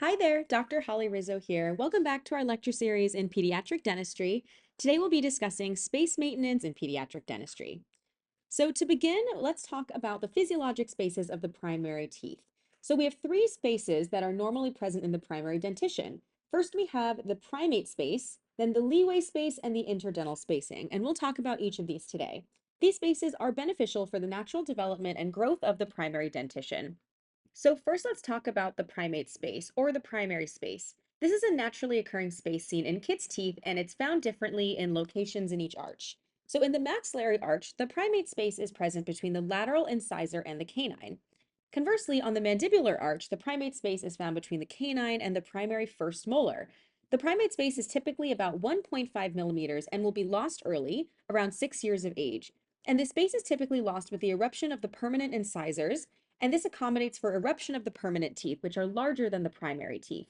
Hi there, Dr. Holly Rizzo here. Welcome back to our lecture series in pediatric dentistry. Today we'll be discussing space maintenance in pediatric dentistry. So to begin, let's talk about the physiologic spaces of the primary teeth. So we have three spaces that are normally present in the primary dentition. First, we have the primate space, then the leeway space, and the interdental spacing, and we'll talk about each of these today. These spaces are beneficial for the natural development and growth of the primary dentition. So first, let's talk about the primate space or the primary space. This is a naturally occurring space seen in kids' teeth, and it's found differently in locations in each arch. So in the maxillary arch, the primate space is present between the lateral incisor and the canine. Conversely, on the mandibular arch, the primate space is found between the canine and the primary first molar. The primate space is typically about 1.5 millimeters and will be lost early, around 6 years of age. And this space is typically lost with the eruption of the permanent incisors, and this accommodates for eruption of the permanent teeth, which are larger than the primary teeth.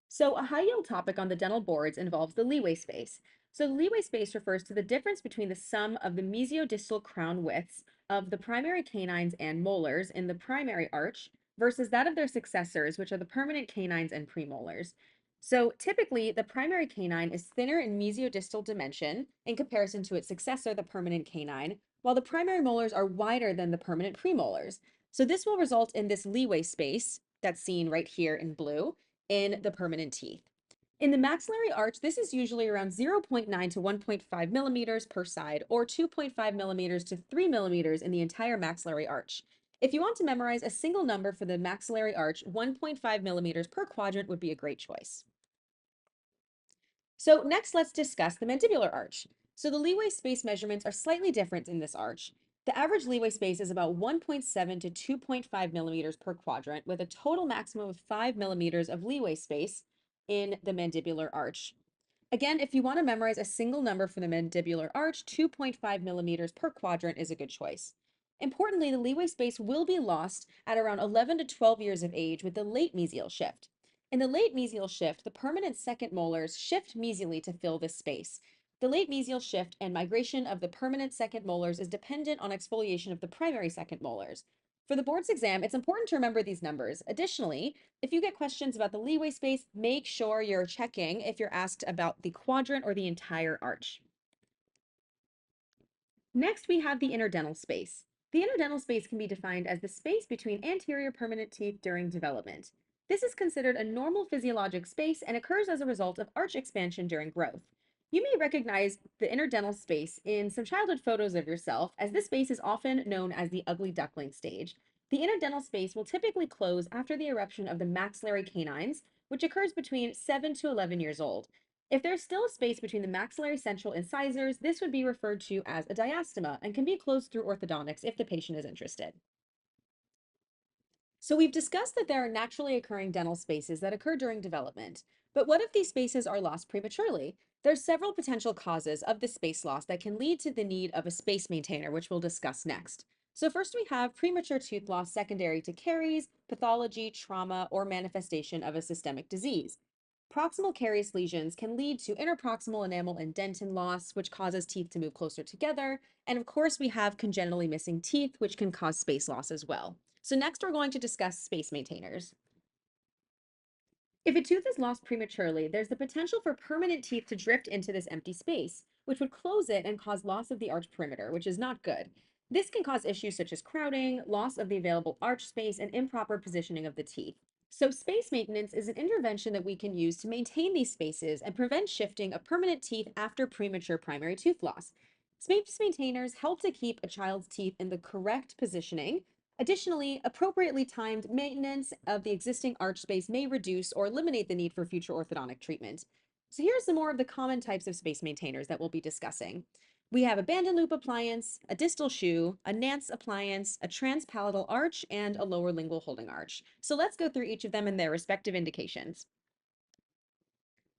So a high yield topic on the dental boards involves the leeway space. So the leeway space refers to the difference between the sum of the mesiodistal crown widths of the primary canines and molars in the primary arch versus that of their successors, which are the permanent canines and premolars. So typically, the primary canine is thinner in mesiodistal dimension in comparison to its successor, the permanent canine, while the primary molars are wider than the permanent premolars. So this will result in this leeway space that's seen right here in blue in the permanent teeth. In the maxillary arch, this is usually around 0.9 to 1.5 millimeters per side, or 2.5 millimeters to 3 millimeters in the entire maxillary arch. If you want to memorize a single number for the maxillary arch, 1.5 millimeters per quadrant would be a great choice. So next, let's discuss the mandibular arch. So the leeway space measurements are slightly different in this arch. The average leeway space is about 1.7 to 2.5 millimeters per quadrant, with a total maximum of 5 millimeters of leeway space in the mandibular arch. Again, if you want to memorize a single number for the mandibular arch, 2.5 millimeters per quadrant is a good choice. Importantly, the leeway space will be lost at around 11 to 12 years of age with the late mesial shift. In the late mesial shift, the permanent second molars shift mesially to fill this space. The late mesial shift and migration of the permanent second molars is dependent on exfoliation of the primary second molars. For the board's exam, it's important to remember these numbers. Additionally, if you get questions about the leeway space, make sure you're checking if you're asked about the quadrant or the entire arch. Next, we have the interdental space. The interdental space can be defined as the space between anterior permanent teeth during development. This is considered a normal physiologic space and occurs as a result of arch expansion during growth. You may recognize the interdental space in some childhood photos of yourself, as this space is often known as the ugly duckling stage. The interdental space will typically close after the eruption of the maxillary canines, which occurs between 7 to 11 years old. If there's still a space between the maxillary central incisors, this would be referred to as a diastema and can be closed through orthodontics if the patient is interested. So we've discussed that there are naturally occurring dental spaces that occur during development. But what if these spaces are lost prematurely? There's several potential causes of this space loss that can lead to the need of a space maintainer, which we'll discuss next. So first we have premature tooth loss secondary to caries, pathology, trauma, or manifestation of a systemic disease. Proximal caries lesions can lead to interproximal enamel and dentin loss, which causes teeth to move closer together. And of course, we have congenitally missing teeth, which can cause space loss as well. So next we're going to discuss space maintainers. If a tooth is lost prematurely, there's the potential for permanent teeth to drift into this empty space, which would close it and cause loss of the arch perimeter, which is not good. This can cause issues such as crowding, loss of the available arch space, and improper positioning of the teeth. So space maintenance is an intervention that we can use to maintain these spaces and prevent shifting of permanent teeth after premature primary tooth loss. Space maintainers help to keep a child's teeth in the correct positioning. Additionally, appropriately timed maintenance of the existing arch space may reduce or eliminate the need for future orthodontic treatment. So here's some more of the common types of space maintainers that we'll be discussing. We have a band and loop appliance, a distal shoe, a Nance appliance, a transpalatal arch, and a lower lingual holding arch. So let's go through each of them and their respective indications.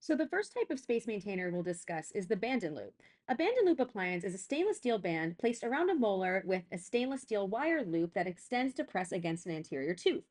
So the first type of space maintainer we'll discuss is the band and loop. A band and loop appliance is a stainless steel band placed around a molar with a stainless steel wire loop that extends to press against an anterior tooth.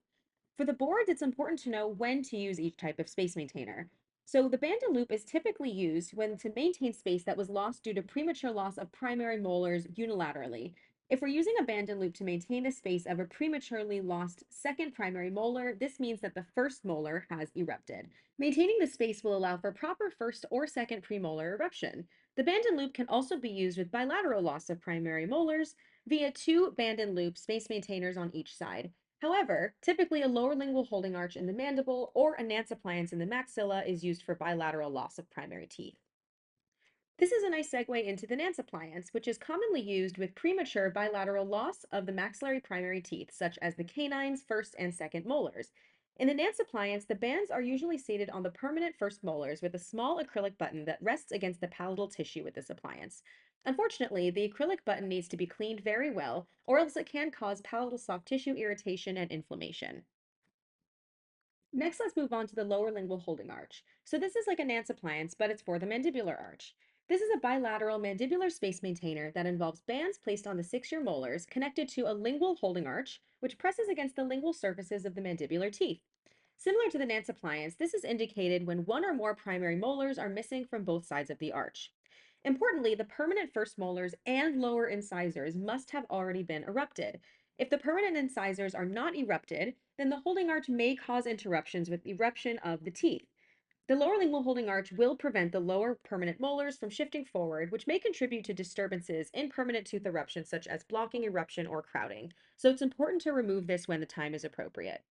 For the boards, it's important to know when to use each type of space maintainer. So the band and loop is typically used when to maintain space that was lost due to premature loss of primary molars unilaterally. If we're using a band and loop to maintain the space of a prematurely lost second primary molar, this means that the first molar has erupted. Maintaining the space will allow for proper first or second premolar eruption. The band and loop can also be used with bilateral loss of primary molars via two band and loop space maintainers on each side. However, typically a lower lingual holding arch in the mandible or a Nance appliance in the maxilla is used for bilateral loss of primary teeth. This is a nice segue into the Nance appliance, which is commonly used with premature bilateral loss of the maxillary primary teeth, such as the canine's first and second molars. In the Nance appliance, the bands are usually seated on the permanent first molars with a small acrylic button that rests against the palatal tissue with this appliance. Unfortunately, the acrylic button needs to be cleaned very well, or else it can cause palatal soft tissue irritation and inflammation. Next, let's move on to the lower lingual holding arch. So this is like a Nance appliance, but it's for the mandibular arch. This is a bilateral mandibular space maintainer that involves bands placed on the six-year molars connected to a lingual holding arch, which presses against the lingual surfaces of the mandibular teeth. Similar to the Nance appliance, this is indicated when one or more primary molars are missing from both sides of the arch. Importantly, the permanent first molars and lower incisors must have already been erupted. If the permanent incisors are not erupted, then the holding arch may cause interruptions with eruption of the teeth. The lower lingual holding arch will prevent the lower permanent molars from shifting forward, which may contribute to disturbances in permanent tooth eruption, such as blocking eruption or crowding. So it's important to remove this when the time is appropriate.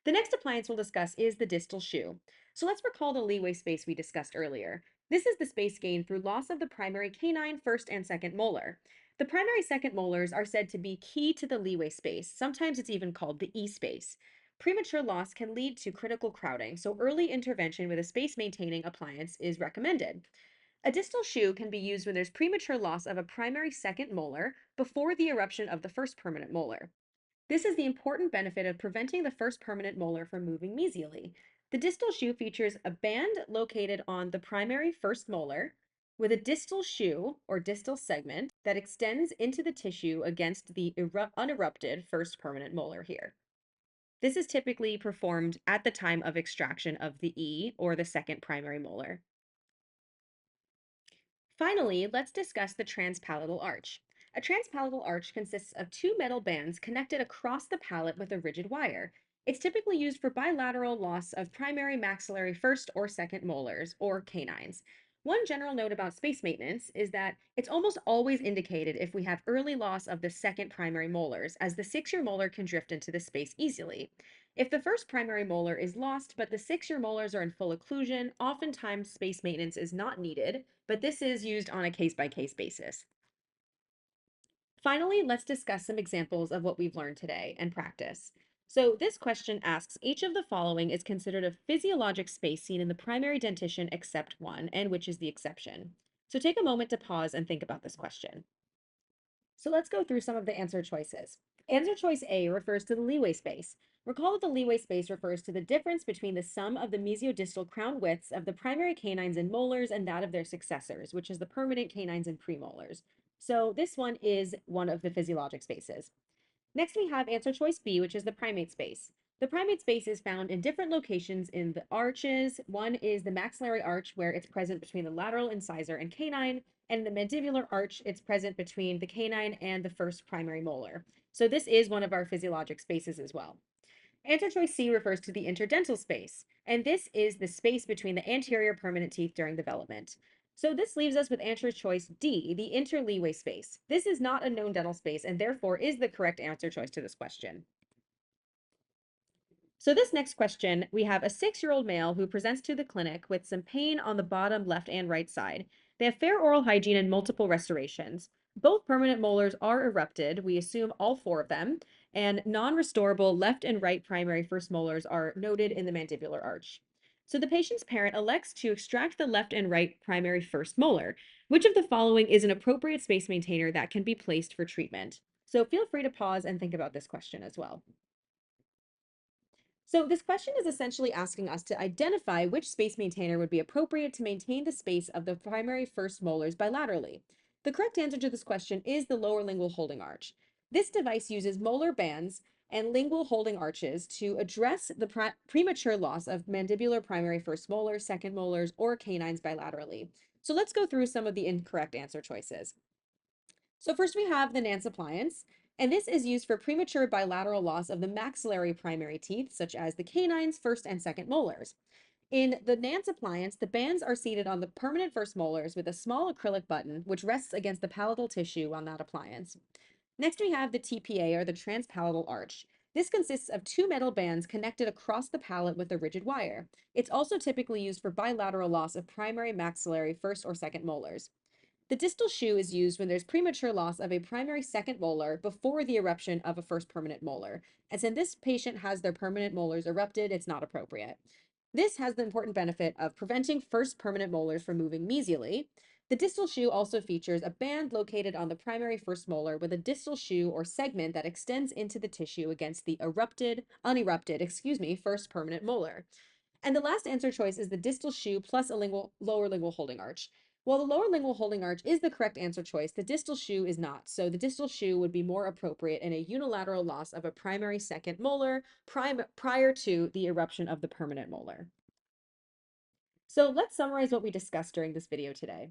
The next appliance we'll discuss is the distal shoe. So let's recall the leeway space we discussed earlier. This is the space gained through loss of the primary canine first and second molar. The primary second molars are said to be key to the leeway space. Sometimes it's even called the E space. Premature loss can lead to critical crowding, so early intervention with a space maintaining appliance is recommended. A distal shoe can be used when there's premature loss of a primary second molar before the eruption of the first permanent molar. This is the important benefit of preventing the first permanent molar from moving mesially. The distal shoe features a band located on the primary first molar with a distal shoe or distal segment that extends into the tissue against the unerupted first permanent molar here. This is typically performed at the time of extraction of the E or the second primary molar. Finally, let's discuss the transpalatal arch. A transpalatal arch consists of two metal bands connected across the palate with a rigid wire. It's typically used for bilateral loss of primary maxillary first or second molars, or canines. One general note about space maintenance is that it's almost always indicated if we have early loss of the second primary molars, as the six-year molar can drift into the space easily. If the first primary molar is lost, but the six-year molars are in full occlusion, oftentimes space maintenance is not needed, but this is used on a case-by-case basis. Finally, let's discuss some examples of what we've learned today and practice. So this question asks, each of the following is considered a physiologic space seen in the primary dentition except one, and which is the exception? So take a moment to pause and think about this question. So let's go through some of the answer choices. Answer choice A refers to the leeway space. Recall that the leeway space refers to the difference between the sum of the mesiodistal crown widths of the primary canines and molars and that of their successors, which is the permanent canines and premolars. So this one is one of the physiologic spaces. Next, we have answer choice B, which is the primate space. The primate space is found in different locations in the arches. One is the maxillary arch, where it's present between the lateral incisor and canine, and the mandibular arch, it's present between the canine and the first primary molar. So this is one of our physiologic spaces as well. Answer choice C refers to the interdental space, and this is the space between the anterior permanent teeth during development. So this leaves us with answer choice D, the interleeway space. This is not a known dental space and therefore is the correct answer choice to this question. So this next question, we have a 6-year-old male who presents to the clinic with some pain on the bottom left and right side. They have fair oral hygiene and multiple restorations. Both permanent molars are erupted, we assume all four of them, and non-restorable left and right primary first molars are noted in the mandibular arch. So the patient's parent elects to extract the left and right primary first molar. Which of the following is an appropriate space maintainer that can be placed for treatment? So feel free to pause and think about this question as well. So this question is essentially asking us to identify which space maintainer would be appropriate to maintain the space of the primary first molars bilaterally. The correct answer to this question is the lower lingual holding arch. This device uses molar bands and lingual holding arches to address the premature loss of mandibular primary first molars, second molars, or canines bilaterally. So let's go through some of the incorrect answer choices. So first we have the Nance Appliance, and this is used for premature bilateral loss of the maxillary primary teeth, such as the canine's first and second molars. In the Nance Appliance, the bands are seated on the permanent first molars with a small acrylic button, which rests against the palatal tissue on that appliance. Next, we have the TPA, or the Transpalatal Arch. This consists of two metal bands connected across the palate with a rigid wire. It's also typically used for bilateral loss of primary maxillary first or second molars. The distal shoe is used when there's premature loss of a primary second molar before the eruption of a first permanent molar. As in this patient has their permanent molars erupted, it's not appropriate. This has the important benefit of preventing first permanent molars from moving mesially. The distal shoe also features a band located on the primary first molar with a distal shoe or segment that extends into the tissue against the first permanent molar. And the last answer choice is the distal shoe plus a lower lingual holding arch. While the lower lingual holding arch is the correct answer choice, the distal shoe is not. So the distal shoe would be more appropriate in a unilateral loss of a primary second molar prior to the eruption of the permanent molar. So let's summarize what we discussed during this video today.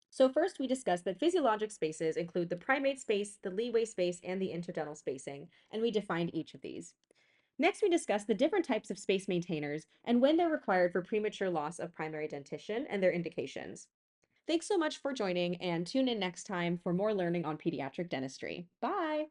So first, we discussed that physiologic spaces include the primate space, the leeway space, and the interdental spacing, and we defined each of these. Next, we discussed the different types of space maintainers and when they're required for premature loss of primary dentition and their indications. Thanks so much for joining, and tune in next time for more learning on pediatric dentistry. Bye!